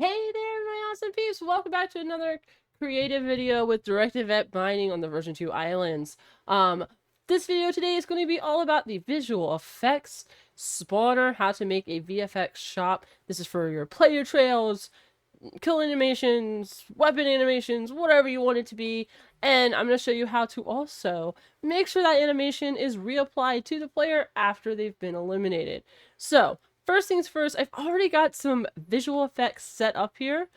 Hey there, my awesome peeps! Welcome back to another creative video with direct event binding on the version 2 islands. This video today is going to be all about the visual effects spawner, how to make a VFX shop. This is for your player trails, kill animations, weapon animations, whatever you want it to be. And I'm going to show you how to also make sure that animation is reapplied to the player after they've been eliminated. So, first things first, I've already got some visual effects set up here.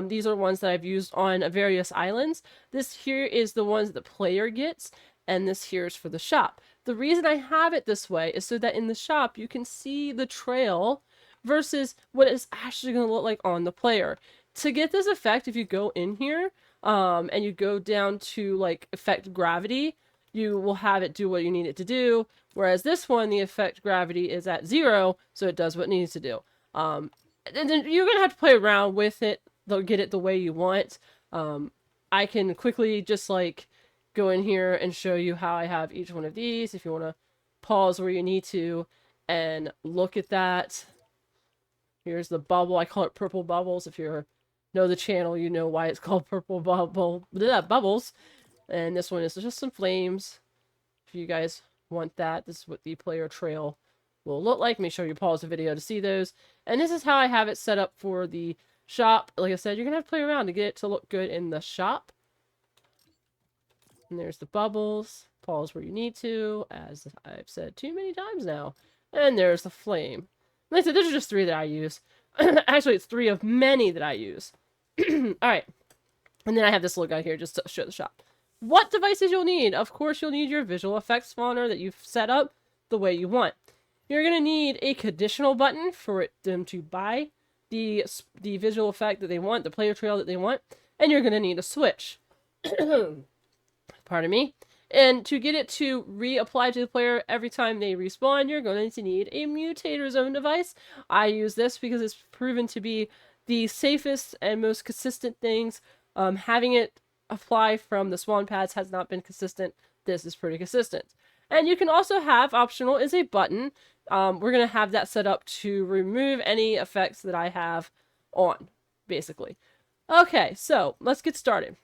These are ones that I've used on various islands. This here is the ones the player gets, and this here is for the shop. The reason I have it this way is so that in the shop you can see the trail versus what it's actually going to look like on the player. To get this effect, if you go in here and you go down to like effect gravity, you will have it do what you need it to do. Whereas this one, the effect gravity is at 0, so it does what it needs to do. And then you're going to have to play around with it. They'll get it the way you want. I can quickly just like go in here and show you how I have each one of these. If you want to pause where you need to and look at that. Here's the bubble. I call it purple bubbles. If you know the channel, you know why it's called purple bubbles. And this one is just some flames. If you guys want that, this is what the player trail will look like. Make sure you pause the video to see those. And this is how I have it set up for the shop. Like I said, you're going to have to play around to get it to look good in the shop. And there's the bubbles. Pause where you need to, as I've said too many times now. And there's the flame. Like I said, those are just 3 that I use. Actually, it's 3 of many that I use. Alright. And then I have this little guy here just to show the shop. What devices you'll need? Of course, you'll need your visual effects spawner that you've set up the way you want. You're going to need a conditional button for them to buy the visual effect that they want, the player trail that they want. And you're going to need a switch. Pardon me. And to get it to reapply to the player every time they respawn, you're going to need a mutator zone device. I use this because it's proven to be the safest and most consistent things. Having it apply from the spawn pads has not been consistent. This is pretty consistent. And you can also have, optional, is a button. We're going to have that set up to remove any effects that I have on, basically. Okay, so let's get started.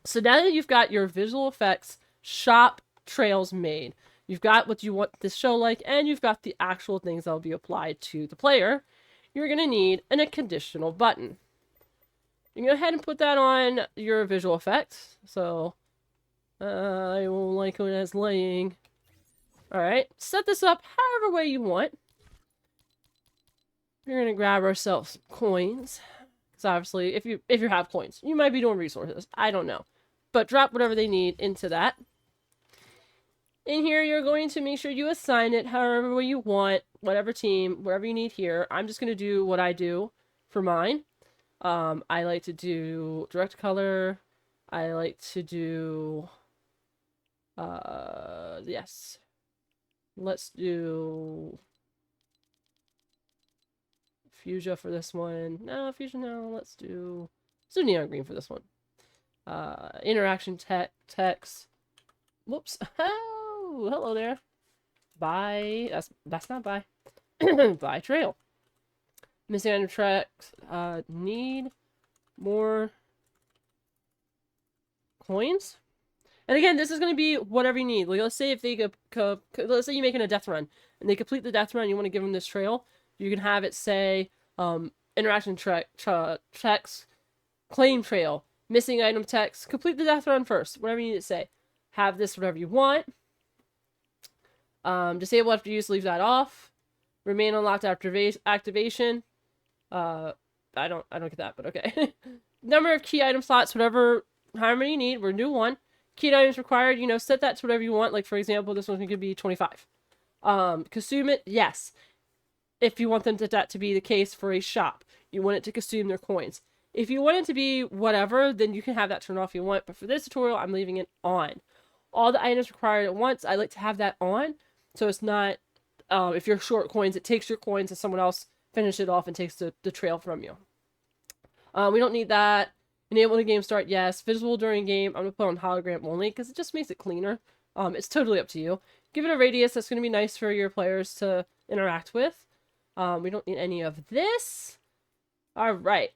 So now that you've got your visual effects shop trails made, you've got what you want this show like, and you've got the actual things that will be applied to the player, you're going to need a conditional button. You can go ahead and put that on your visual effects. So, I won't like when it's laying. Alright, set this up however way you want. We're going to grab ourselves some coins. Because obviously, if you have coins, you might be doing resources. I don't know. But drop whatever they need into that. In here, you're going to make sure you assign it however way you want, whatever team, whatever you need here. I'm just going to do what I do for mine. I like to do direct color. I like to do, yes. Let's do fuchsia for this one. No, fuchsia no. Let's do neon green for this one. Interaction text. Whoops. Oh, hello there. Buy. That's not buy. Buy trail. Missing item tracks. Need more coins. And again, this is going to be whatever you need. Like, let's say if they let's say you're making a death run and they complete the death run, you want to give them this trail. You can have it say interaction checks, claim trail, missing item text, complete the death run first. Whatever you need to say. Have this whatever you want. Disable after use, leave that off. Remain unlocked after activation. I don't get that, but okay. Number of key item slots, however many you need. We're new 1. Key items required, set that to whatever you want. Like, for example, this one's going to be 25. Consume it, yes. If you want that to be the case for a shop. You want it to consume their coins. If you want it to be whatever, then you can have that turned off if you want. But for this tutorial, I'm leaving it on. All the items required at once, I like to have that on. So it's not, if you're short coins, it takes your coins and someone else finishes it off and takes the trail from you. We don't need that. Enable the game start, yes. Visible during game, I'm going to put on hologram only because it just makes it cleaner. It's totally up to you. Give it a radius that's going to be nice for your players to interact with. We don't need any of this. All right.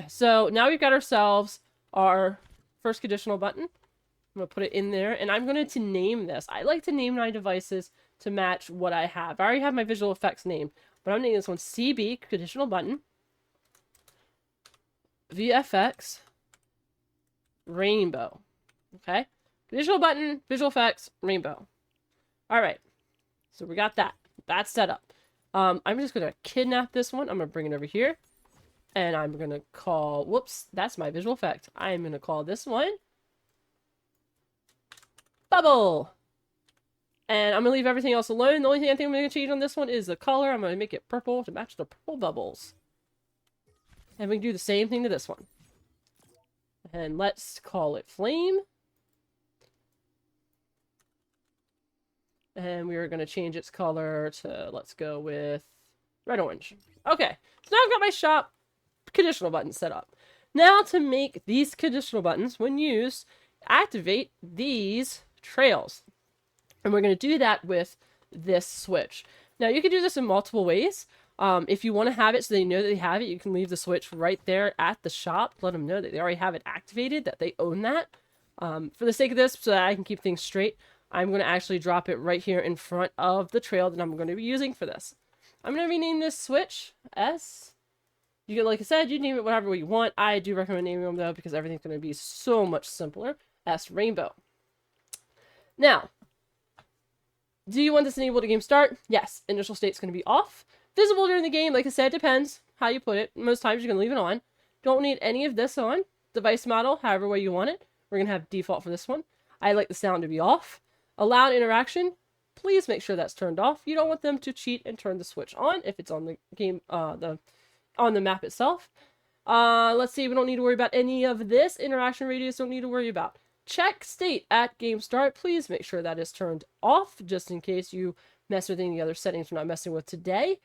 So now we've got ourselves our first conditional button. I'm going to put it in there, and I'm going to name this. I like to name my devices to match what I have. I already have my visual effects name, but I'm naming this one CB, conditional button, VFX, rainbow. Okay? Conditional button, visual effects, rainbow. All right. So we got that. That's set up. I'm just going to kidnap this one. I'm going to bring it over here. And I'm going to call... Whoops. That's my visual effect. I'm going to call this one Bubble. And I'm going to leave everything else alone. The only thing I think I'm going to change on this one is the color. I'm going to make it purple to match the purple bubbles. And we can do the same thing to this one. And let's call it Flame. And we are going to change its color to, let's go with red-orange. Okay, so now I've got my shop conditional button set up. Now to make these conditional buttons, when used, activate these trails. And we're going to do that with this switch. Now you can do this in multiple ways. If you want to have it so they know that they have it, you can leave the switch right there at the shop. Let them know that they already have it activated, that they own that. For the sake of this, so that I can keep things straight, I'm going to actually drop it right here in front of the trail that I'm going to be using for this. I'm going to rename this switch S. You can, like I said, you name it whatever you want. I do recommend naming them though, because everything's going to be so much simpler. S rainbow. Now, do you want this enabled to game start? Yes. Initial state's going to be off. Visible during the game, like I said, depends how you put it. Most times you're going to leave it on. Don't need any of this on. Device model, however way you want it. We're going to have default for this one. I like the sound to be off. Allowed interaction, please make sure that's turned off. You don't want them to cheat and turn the switch on if it's on the game, on the map itself. Let's see, we don't need to worry about any of this. Interaction radius, don't need to worry about. Check state at game start. Please make sure that is turned off, just in case you mess with any other settings we're not messing with today.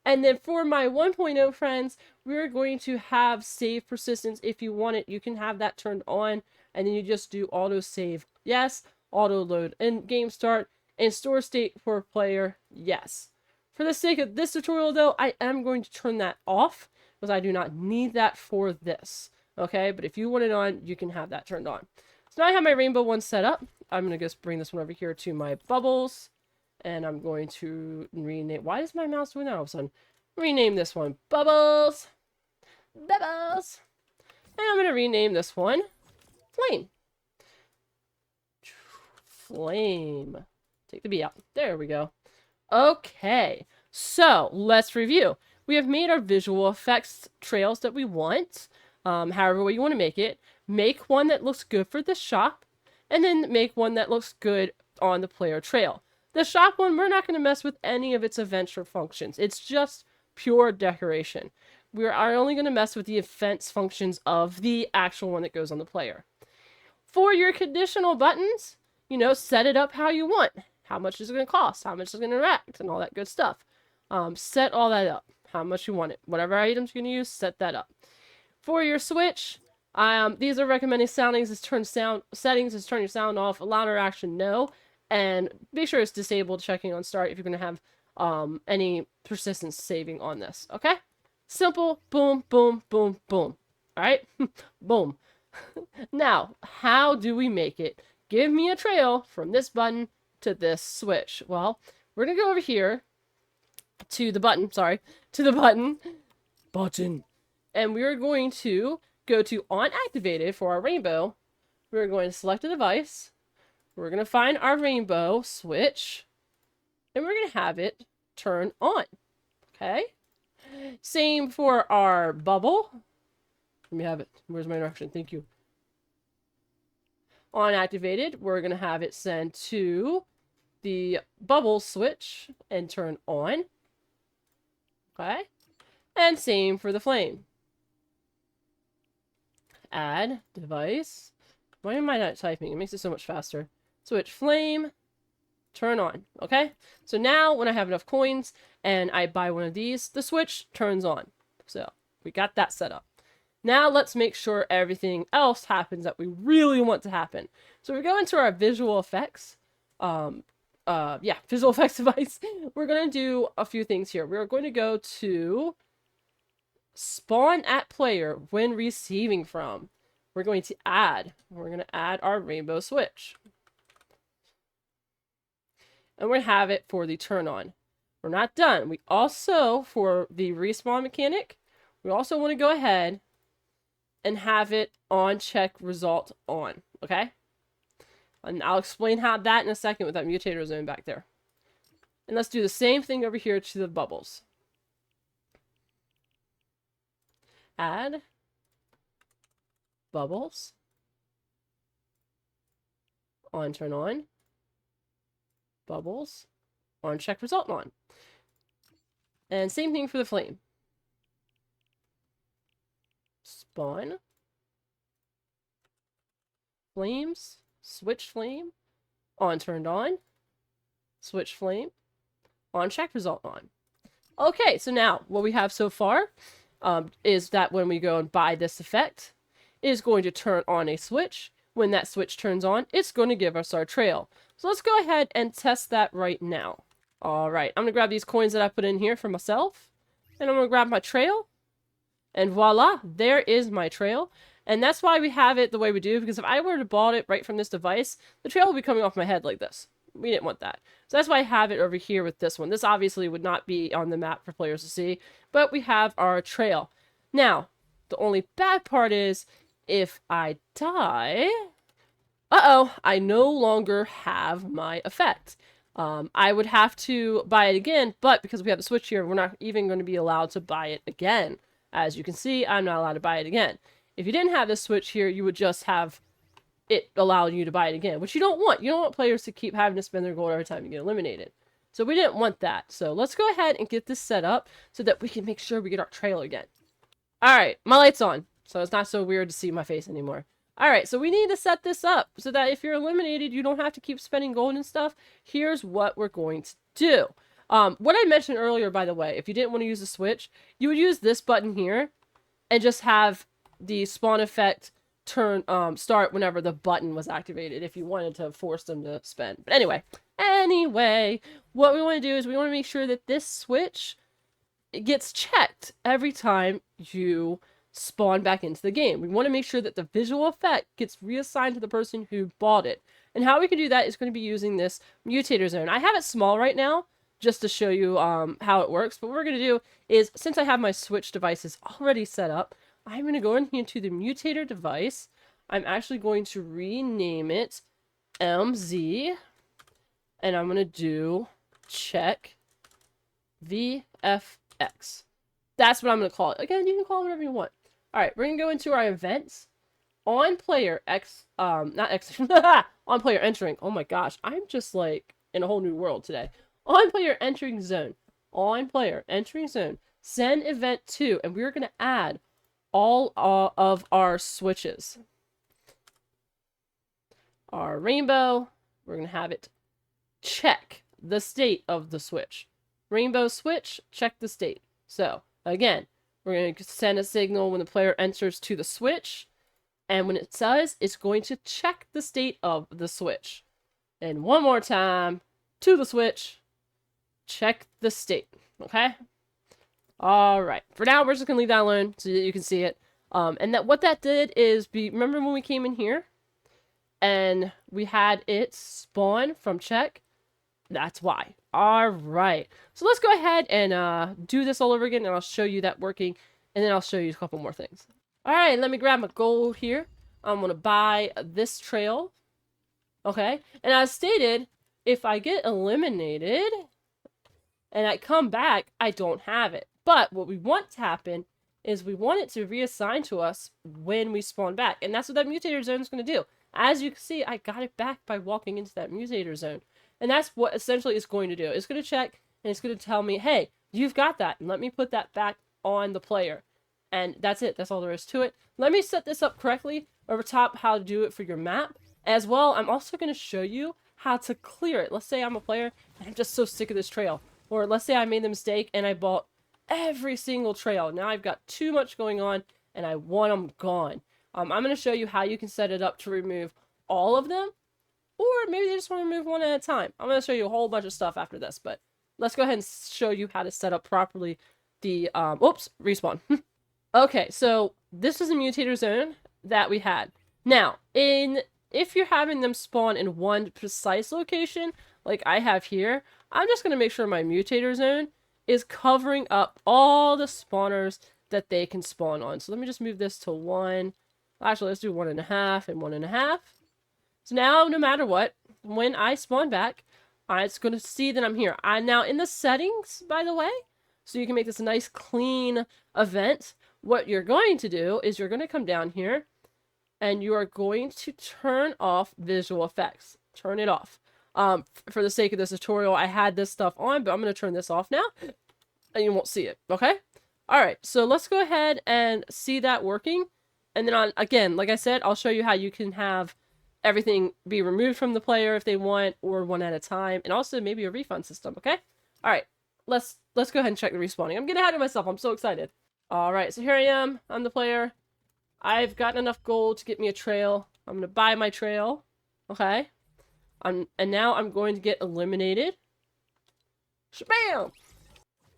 And then for my 1.0 friends, we're going to have save persistence. If you want it, you can have that turned on, and then you just do auto save, yes. Auto load and game start, and store state for player, yes. For the sake of this tutorial though, I am going to turn that off because I do not need that for this. Okay, but if you want it on, you can have that turned on. So now I have my rainbow one set up. I'm going to just bring this one over here to my bubbles, and I'm going to rename... Why is my mouse doing that all of a sudden? Rename this one Bubbles. Bubbles. And I'm going to rename this one Flame. Flame. Take the B out. There we go. Okay, so let's review. We have made our visual effects trails that we want, however way you want to make it. Make one that looks good for the shop, and then make one that looks good on the player trail. The shop one, we're not going to mess with any of its events or functions. It's just pure decoration. We are only going to mess with the events functions of the actual one that goes on the player. For your conditional buttons, you know, set it up how you want. How much is it going to cost? How much is it going to interact? And all that good stuff. Set all that up. How much you want it. Whatever items you're going to use, set that up. For your switch, these are recommended settings is turn your sound off. Allow interaction, no. And be sure it's disabled, checking on start if you're going to have any persistence saving on this. Okay? Simple. Boom, boom, boom, boom. Alright? Boom. Now, how do we make it? Give me a trail from this button to this switch. Well, we're going to go over here to the button, button. And we're going to go to on activated for our rainbow. We're going to select a device. We're going to find our rainbow switch. And we're going to have it turn on. Okay? Same for our bubble. Let me have it. Where's my direction? Thank you. On activated, we're going to have it send to the bubble switch and turn on. Okay? And same for the flame. Add device. Why am I not typing? It makes it so much faster. Switch flame, turn on. Okay? So now when I have enough coins and I buy one of these, the switch turns on. So we got that set up. Now let's make sure everything else happens that we really want to happen. So we go into our visual effects. Visual effects device. We're going to do a few things here. We're going to go to spawn at player when receiving from. We're going to add our rainbow switch. And we're going to have it for the turn on. We're not done. We also, for the respawn mechanic, we also want to go ahead and have it on check result on. Okay? And I'll explain how that in a second with that mutator zone back there. And let's do the same thing over here to the bubbles. Add bubbles on turn on, bubbles on check result on. And same thing for the flame. Spawn, flames, switch flame, on turned on, switch flame, on check result on. Okay, so now what we have so far is that when we go and buy this effect, it is going to turn on a switch. When that switch turns on, it's going to give us our trail. So let's go ahead and test that right now. All right, I'm going to grab these coins that I put in here for myself, and I'm going to grab my trail, and voila, there is my trail. And that's why we have it the way we do, because if I were to bought it right from this device, the trail would be coming off my head like this. We didn't want that. So that's why I have it over here with this one. This obviously would not be on the map for players to see, but we have our trail. Now, the only bad part is, if I die, I no longer have my effect. I would have to buy it again, but because we have the switch here, we're not even going to be allowed to buy it again. As you can see, I'm not allowed to buy it again. If you didn't have this switch here, you would just have it allowing you to buy it again, which you don't want. You don't want players to keep having to spend their gold every time you get eliminated. So we didn't want that. So let's go ahead and get this set up so that we can make sure we get our trail again. All right, my light's on, so it's not so weird to see my face anymore. All right, so we need to set this up so that if you're eliminated, you don't have to keep spending gold and stuff. Here's what we're going to do. What I mentioned earlier, by the way, if you didn't want to use the switch, you would use this button here and just have the spawn effect start whenever the button was activated if you wanted to force them to spend. But anyway, what we want to do is we want to make sure that this switch gets checked every time you spawn back into the game. We want to make sure that the visual effect gets reassigned to the person who bought it. And how we can do that is going to be using this mutator zone. I have it small right now just to show you how it works. But what we're going to do is, since I have my switch devices already set up, I'm going to go in here to the mutator device. I'm actually going to rename it MZ. And I'm going to do check VFX. That's what I'm going to call it. Again, you can call it whatever you want. All right, we're going to go into our events. On player on player entering. Oh my gosh, I'm just like in a whole new world today. On player entering zone. On player entering zone. Send event 2, and we're going to add all of our switches. Our rainbow, we're going to have it check the state of the switch. Rainbow switch, check the state. So, again, we're going to send a signal when the player enters to the switch. And when it says, it's going to check the state of the switch. And one more time, to the switch, check the state. Okay? All right. For now, we're just going to leave that alone so that you can see it. And what that did is, remember when we came in here and we had it spawn from check? That's why. All right. So let's go ahead and do this all over again, and I'll show you that working, and then I'll show you a couple more things. All right, let me grab my gold here. I'm going to buy this trail. Okay. And as stated, if I get eliminated and I come back, I don't have it. But what we want to happen is we want it to reassign to us when we spawn back. And that's what that mutator zone is going to do. As you can see, I got it back by walking into that mutator zone. And that's what essentially it's going to do. It's going to check and it's going to tell me, hey, you've got that. And let me put that back on the player. And that's it. That's all there is to it. Let me set this up correctly over top, how to do it for your map. As well, I'm also going to show you how to clear it. Let's say I'm a player and I'm just so sick of this trail. Or let's say I made the mistake and I bought every single trail. Now I've got too much going on and I want them gone. I'm going to show you how you can set it up to remove all of them. Or maybe they just want to remove one at a time. I'm going to show you a whole bunch of stuff after this. But let's go ahead and show you how to set up properly the, respawn. Okay, so this is a mutator zone that we had. Now, if you're having them spawn in one precise location, like I have here, I'm just going to make sure my mutator zone is covering up all the spawners that they can spawn on. So let me just move this to 1. Actually, let's do 1.5 and 1.5. So now, no matter what, when I spawn back, it's going to see that I'm here. I'm now in the settings, by the way, so you can make this a nice, clean event. What you're going to do is you're going to come down here, and you are going to turn off visual effects. Turn it off. For the sake of this tutorial, I had this stuff on, but I'm going to turn this off now, and you won't see it, okay? All right, so let's go ahead and see that working. And then again, like I said, I'll show you how you can have everything be removed from the player if they want, or one at a time, and also maybe a refund system, okay? All right, let's go ahead and check the respawning. I'm getting ahead of myself. I'm so excited. All right, so here I am. I'm the player. I've gotten enough gold to get me a trail. I'm going to buy my trail, okay? And now I'm going to get eliminated. Shabam!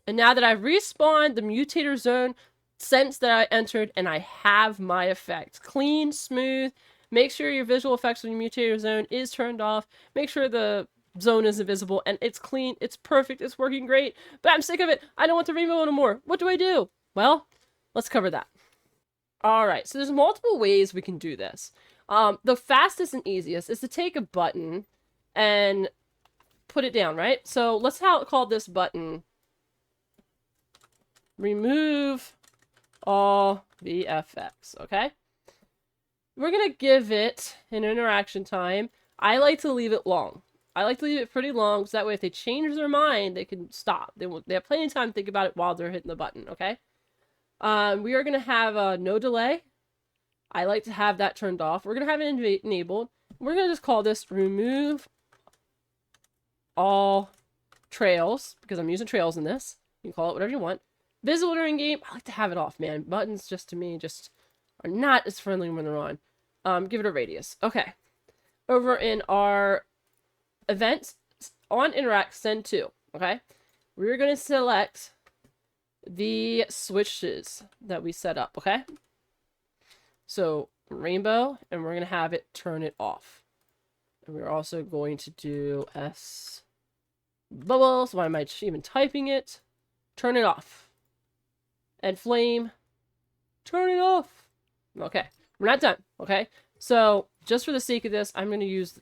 And now that I've respawned the mutator zone sense that I entered, and I have my effect. Clean, smooth. Make sure your visual effects on your mutator zone is turned off. Make sure the zone is invisible, and it's clean, it's perfect, it's working great. But I'm sick of it. I don't want the rainbow anymore. What do I do? Well, let's cover that. Alright, so there's multiple ways we can do this. The fastest and easiest is to take a button and put it down, right? So let's call this button remove all VFX, okay? We're going to give it an interaction time. I like to leave it long. I like to leave it pretty long, so that way if they change their mind, they can stop. They have plenty of time to think about it while they're hitting the button, okay? We are going to have no delay. I like to have that turned off. We're going to have it enabled. We're going to just call this remove all trails, because I'm using trails in this. You can call it whatever you want. Visible during game, I like to have it off, man. Buttons, just to me, just are not as friendly when they're on. Give it a radius. Okay. Over in our events, on interact, send to, okay? We're going to select the switches that we set up, okay? So, rainbow, and we're going to have it turn it off. And we're also going to do S bubbles. Why am I even typing it? Turn it off. And flame, turn it off. Okay, we're not done, okay? So, just for the sake of this, I'm going to use,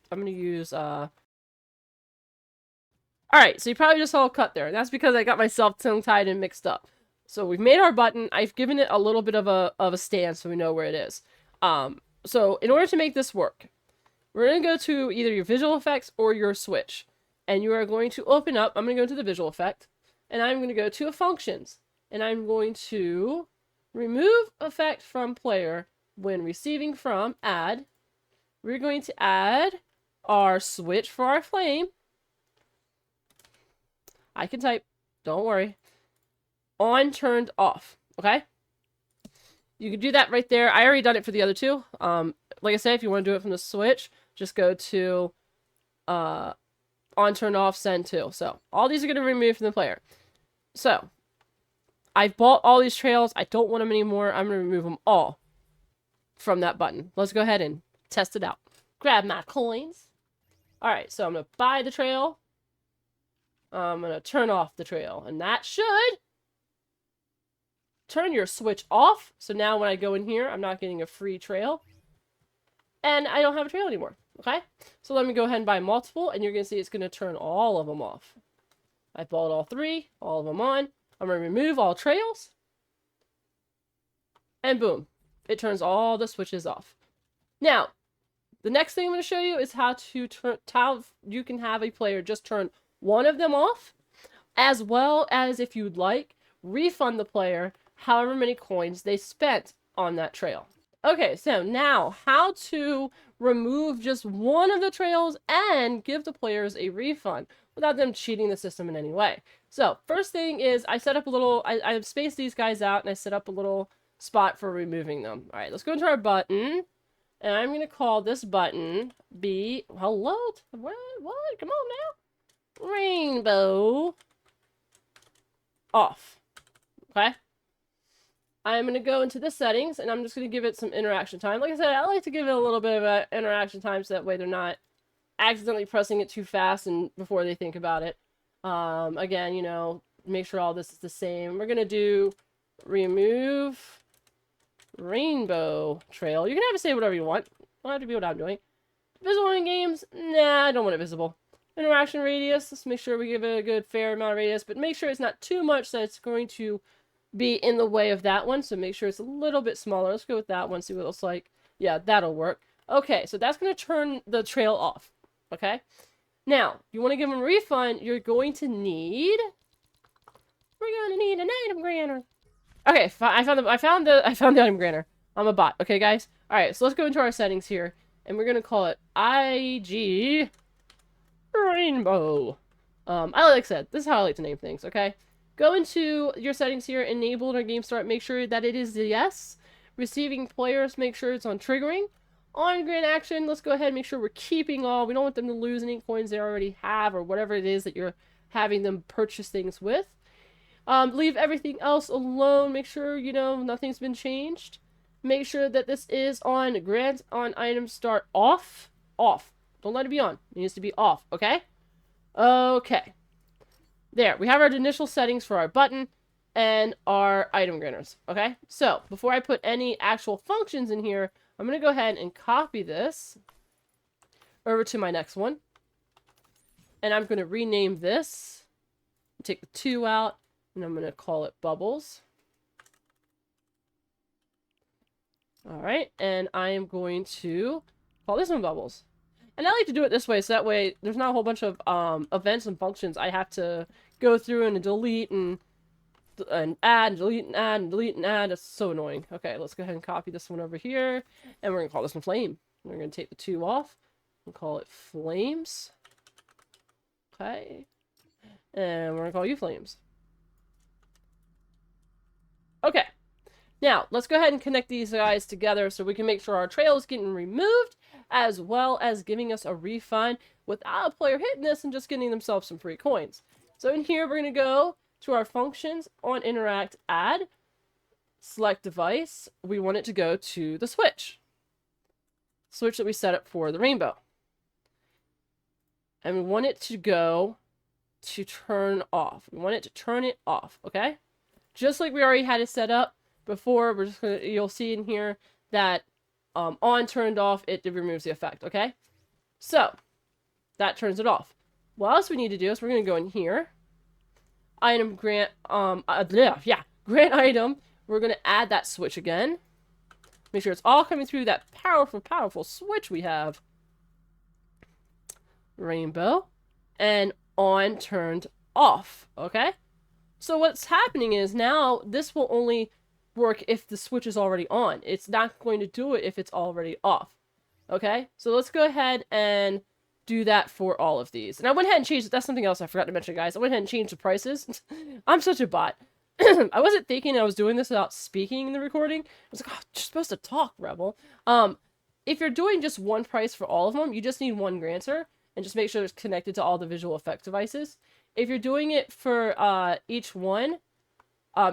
Alright, so you probably just saw a cut there. That's because I got myself tongue-tied and mixed up. So we've made our button. I've given it a little bit of a stand so we know where it is. So in order to make this work, we're going to go to either your visual effects or your switch. And you are going to open up, I'm going to go to the visual effect, and I'm going to go to functions. And I'm going to remove effect from player when receiving from add. We're going to add our switch for our flame. I can type, don't worry. On, turned, off, okay? You can do that right there. I already done it for the other two. Like I said, if you want to do it from the switch, just go to on, turn, off, send to. So all these are going to be removed from the player. So I've bought all these trails. I don't want them anymore. I'm going to remove them all from that button. Let's go ahead and test it out. Grab my coins. All right, so I'm going to buy the trail. I'm going to turn off the trail, and that should turn your switch off. So now when I go in here, I'm not getting a free trail, and I don't have a trail anymore, okay? So let me go ahead and buy multiple, and you're going to see it's going to turn all of them off. I bought all three, all of them on. I'm going to remove all trails, and boom, it turns all the switches off. Now, the next thing I'm going to show you is how you can have a player just turn one of them off, as well as, if you'd like, refund the player however many coins they spent on that trail. Okay, so now how to remove just one of the trails and give the players a refund without them cheating the system in any way. So first thing is I set up a little, I spaced these guys out and I set up a little spot for removing them. All right, let's go into our button, and I'm going to call this button be, hello, what, come on now. Rainbow off. Okay? I'm going to go into the settings, and I'm just going to give it some interaction time. Like I said, I like to give it a little bit of interaction time so that way they're not accidentally pressing it too fast and before they think about it. Again, you know, make sure all this is the same. We're going to do remove rainbow trail. You can have it say whatever you want. Don't have to be what I'm doing. Visible in games? Nah, I don't want it visible. Interaction radius. Let's make sure we give it a good fair amount of radius, but make sure it's not too much that it's going to be in the way of that one. So make sure it's a little bit smaller. Let's go with that one, see what it looks like. Yeah, that'll work. Okay, so that's going to turn the trail off. Okay? Now, you want to give them a refund, you're going to need... We're going to need an item granter. Okay, I found the item granter. I'm a bot. Okay, guys? Alright, so let's go into our settings here. And we're going to call it IG Rainbow. Like I said, this is how I like to name things, okay? Go into your settings here, enable or game start, make sure that it is the yes. Receiving players, make sure it's on triggering. On grant action, let's go ahead and make sure we're keeping all. We don't want them to lose any coins they already have or whatever it is that you're having them purchase things with. Leave everything else alone. Make sure, you know, nothing's been changed. Make sure that this is on grant on item start off. Off. Don't let it be on. It needs to be off, okay? Okay. There. We have our initial settings for our button and our item granters, okay? So, before I put any actual functions in here, I'm going to go ahead and copy this over to my next one. And I'm going to rename this. Take the 2 out. And I'm going to call it bubbles. Alright. And I am going to call this one bubbles. And I like to do it this way, so that way there's not a whole bunch of events and functions I have to go through and delete and add, delete and add, and delete and add. It's so annoying. Okay, let's go ahead and copy this one over here. And we're going to call this one flame. We're going to take the 2 off and call it flames. Okay. And we're going to call you flames. Okay. Now, let's go ahead and connect these guys together so we can make sure our trail is getting removed, as well as giving us a refund without a player hitting this and just getting themselves some free coins. So in here, we're going to go to our functions on interact add, select device. We want it to go to the switch. Switch that we set up for the rainbow. And we want it to go to turn off. We want it to turn it off, okay? Just like we already had it set up before, we're just gonna, you'll see in here that on turned off, it removes the effect, okay? So, that turns it off. What else we need to do is we're gonna go in here, item grant, grant item, we're gonna add that switch again. Make sure it's all coming through that powerful switch we have. Rainbow, and on turned off, okay? So what's happening is now this will only work if the switch is already on. It's not going to do it if it's already off. Okay? So let's go ahead and do that for all of these. And I went ahead and changed, that's something else I forgot to mention, guys. I went ahead and changed the prices. I'm such a bot. I wasn't thinking I was doing this without speaking in the recording. I was like, oh, you're supposed to talk, Rebel. If you're doing just one price for all of them, you just need one granter. And just make sure it's connected to all the visual effect devices. If you're doing it for each one,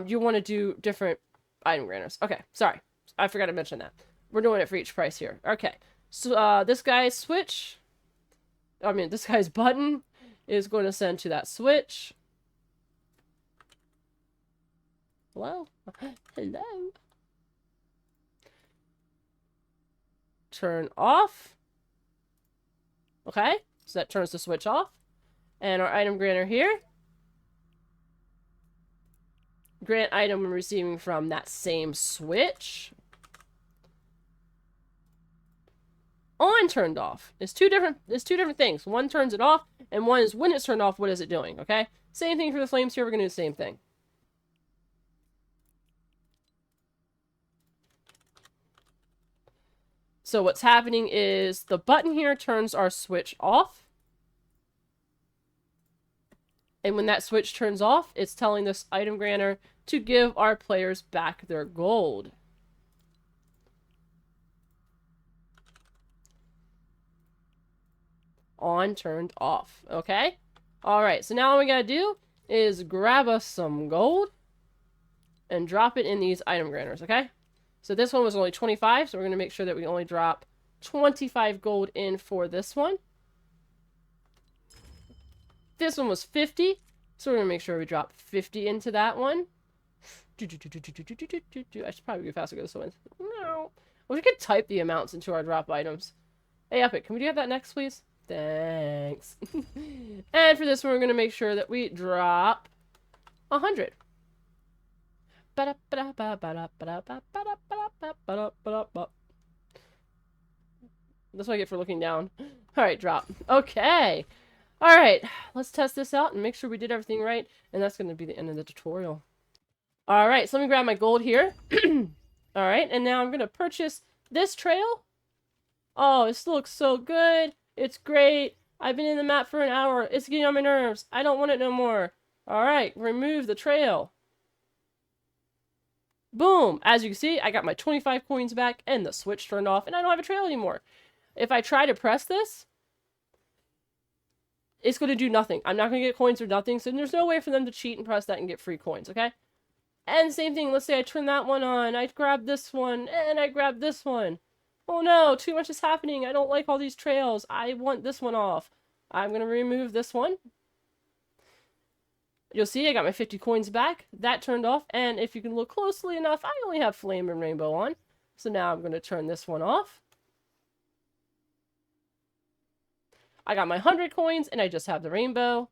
you want to do different item granters. Okay, sorry. I forgot to mention that. We're doing it for each price here. Okay, so this guy's switch, this guy's button is going to send to that switch. Hello? Hello? Turn off. Okay, so that turns the switch off. And our item granter here. Grant item we're receiving from that same switch. On turned off. It's two different things. One turns it off, and one is when it's turned off, what is it doing, okay? Same thing for the flames here, we're gonna do the same thing. So what's happening is the button here turns our switch off. And when that switch turns off, it's telling this item granter to give our players back their gold. On, turned off. Okay? Alright, so now all we gotta do is grab us some gold. and drop it in these item granters, okay? So this one was only 25, so we're going to make sure that we only drop 25 gold in for this one. This one was 50, so we're going to make sure we drop 50 into that one. I should probably go faster with this one. No. Well, we could type the amounts into our drop items. Hey, Epic, can we do that next, please? Thanks. And for this one, we're going to make sure that we drop 100. That's what I get for looking down. Alright, drop. Okay. Alright, let's test this out and make sure we did everything right. And that's going to be the end of the tutorial. Alright, so let me grab my gold here. Alright, and now I'm going to purchase this trail. Oh, this looks so good. It's great. I've been in the map for an hour. It's getting on my nerves. I don't want it no more. Alright, remove the trail. Boom! As you can see, I got my 25 coins back and the switch turned off and I don't have a trail anymore. If I try to press this, it's going to do nothing. I'm not going to get coins or nothing, so there's no way for them to cheat and press that and get free coins, okay? And same thing, let's say I turn that one on, I grab this one, and I grab this one. Oh no, too much is happening. I don't like all these trails. I want this one off. I'm going to remove this one. You'll see I got my 50 coins back. That turned off, and if you can look closely enough, I only have flame and rainbow on. So now I'm going to turn this one off. I got my 100 coins, and I just have the rainbow.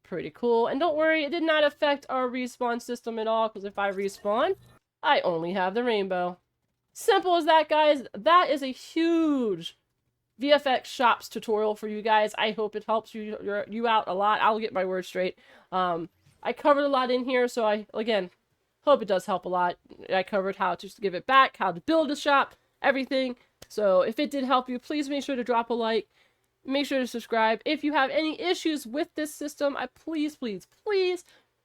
Pretty cool. And don't worry, it did not affect our respawn system at all, because if I respawn, I only have the rainbow. Simple as that, guys. That is a huge VFX Shops tutorial for you guys. I hope it helps you out a lot. I'll get my words straight. I covered a lot in here, so I, again, hope it does help a lot. I covered how to give it back, how to build a shop, everything. So if it did help you, please make sure to drop a like. Make sure to subscribe. If you have any issues with this system, please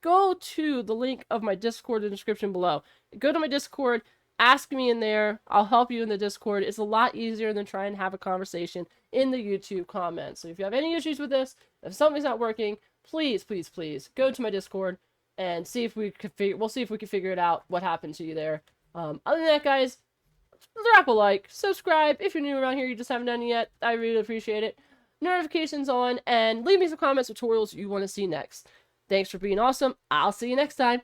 go to the link of my Discord in the description below. Go to my Discord. Ask me in there. I'll help you in the Discord. It's a lot easier than trying to have a conversation in the YouTube comments. So if you have any issues with this, if something's not working, please go to my Discord and see if we can we'll see if we can figure it out what happened to you there. Other than that, guys, drop a like, subscribe. If you're new around here, you just haven't done it yet, I really appreciate it. Notifications on, and leave me some comments, tutorials you want to see next. Thanks for being awesome. I'll see you next time.